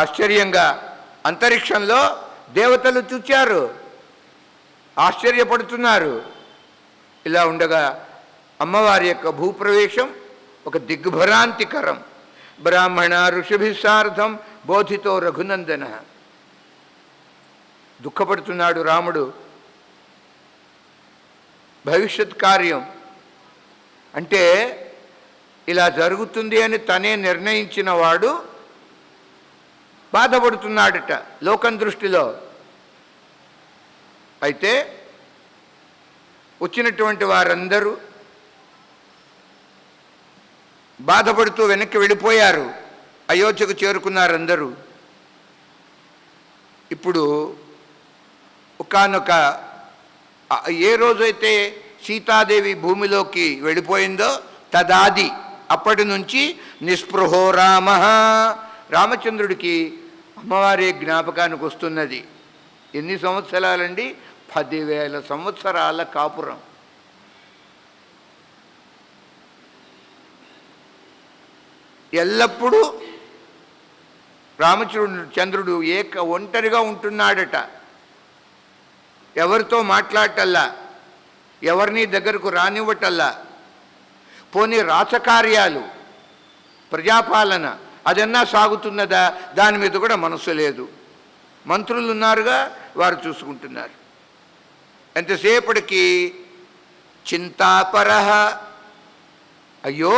ఆశ్చర్యంగా అంతరిక్షంలో దేవతలు చూచారు, ఆశ్చర్యపడుతున్నారు. ఇలా ఉండగా అమ్మవారి యొక్క భూప్రవేశం ఒక దిగ్భ్రాంతికరం. బ్రాహ్మణ ఋషిభిస్సార్థం బోధితో రఘునందన. దుఃఖపడుతున్నాడు రాముడు. భవిష్యత్ కార్యం అంటే ఇలా జరుగుతుంది అని తనే నిర్ణయించిన వాడు బాధపడుతున్నాడట లోకం దృష్టిలో. అయితే వచ్చినటువంటి వారందరూ బాధపడుతూ వెనక్కి వెళ్ళిపోయారు. అయోధ్యకు చేరుకున్నారు అందరూ. ఇప్పుడు ఒకానొక ఏ రోజైతే సీతాదేవి భూమిలోకి వెళ్ళిపోయిందో తదాది అప్పటి నుంచి నిస్పృహో రామ, రామచంద్రుడికి అమ్మవారి జ్ఞాపకానికి వస్తున్నది. ఎన్ని సంవత్సరాలండి? 10,000 సంవత్సరాల కాపురం. ఎల్లప్పుడూ రామచంద్రుడు ఒంటరిగా ఉంటున్నాడట. ఎవరితో మాట్లాడటల్లా, ఎవరిని దగ్గరకు రానివ్వటల్లా. పోనీ రాచకార్యాలు, ప్రజాపాలన అదన్నా సాగుతున్నదా? దాని మీద కూడా మనసు లేదు. మంత్రులు ఉన్నారుగా, వారు చూసుకుంటున్నారు. ఎంతసేపటికి చింతాపరహ, అయ్యో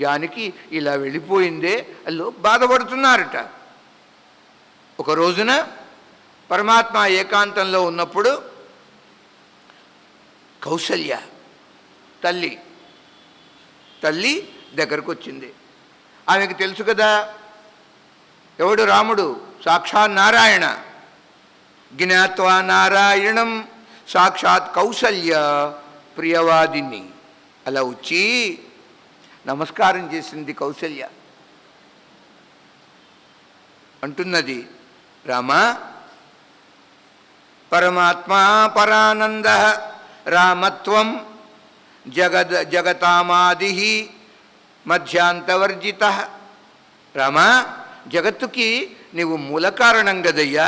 జానకి ఇలా వెళ్ళిపోయిందే అల్లో బాధపడుతున్నారట. ఒక రోజున పరమాత్మ ఏకాంతంలో ఉన్నప్పుడు కౌసల్య తల్లి దగ్గరకు వచ్చింది. ఆమెకు తెలుసు కదా ఎవడు రాముడు, సాక్షాత్ నారాయణ. జ్ఞాత్వా నారాయణం సాక్షాత్ కౌసల్య ప్రియవాదిని. అలా వచ్చి నమస్కారం చేసింది కౌసల్య. అంటున్నది, రామా పరమాత్మా పరానంద రామత్వం జగతామాది మధ్యాంతవర్జిత. రామా జగత్తుకి నీవు మూల కారణం గదయ్యా,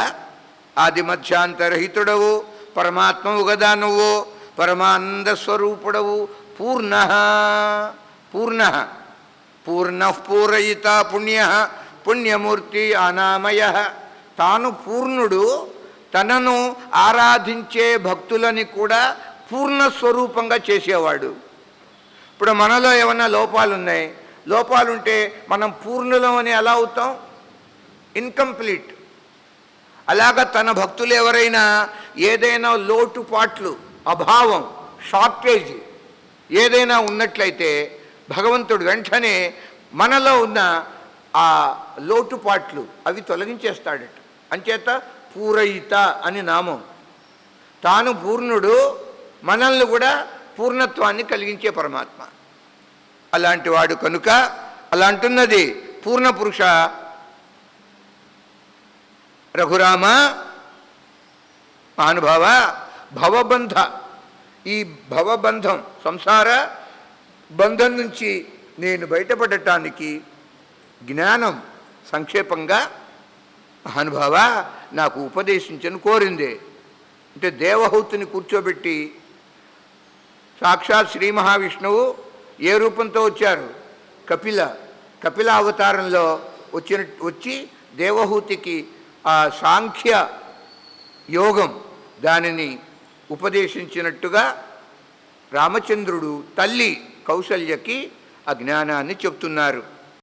ఆది మధ్యాంతరహితుడవు, పరమాత్మవు గదా నువ్వు, పరమానంద స్వరూపుడవు, పూర్ణః పూరయిత పుణ్యః పుణ్యమూర్తి అనామయ. తాను పూర్ణుడు, తనను ఆరాధించే భక్తులని కూడా పూర్ణస్వరూపంగా చేసేవాడు. ఇప్పుడు మనలో ఏమన్నా లోపాలున్నాయి, లోపాలుంటే మనం పూర్ణులం అని ఎలా అవుతాం? ఇన్కంప్లీట్. అలాగా తన భక్తులు ఎవరైనా ఏదైనా లోటుపాట్లు, అభావం, షార్టేజ్ ఏదైనా ఉన్నట్లయితే భగవంతుడు వెంటనే మనలో ఉన్న ఆ లోటుపాట్లు అవి తొలగించేస్తాడట. అంచేత పూరయిత అని నామం. తాను పూర్ణుడు, మనల్ని కూడా పూర్ణత్వాన్ని కలిగించే పరమాత్మ. అలాంటి వాడు కనుక అలా అంటున్నది, పూర్ణపురుష రఘురామ మహానుభావ. భవబంధ, ఈ భవబంధం సంసార బంధం నుంచి నేను బయటపడటానికి జ్ఞానం సంక్షేపంగా మహానుభావ నాకు ఉపదేశించను కోరిందే. అంటే దేవహూతిని కూర్చోబెట్టి సాక్షాత్ శ్రీ మహావిష్ణువు ఏ రూపంతో వచ్చారు? కపిల అవతారంలో వచ్చి దేవహూతికి ఆ సాంఖ్య యోగం దానిని ఉపదేశించినట్టుగా రామచంద్రుడు తల్లి కౌసల్యకి ఆ జ్ఞానాన్ని చెప్తున్నారు.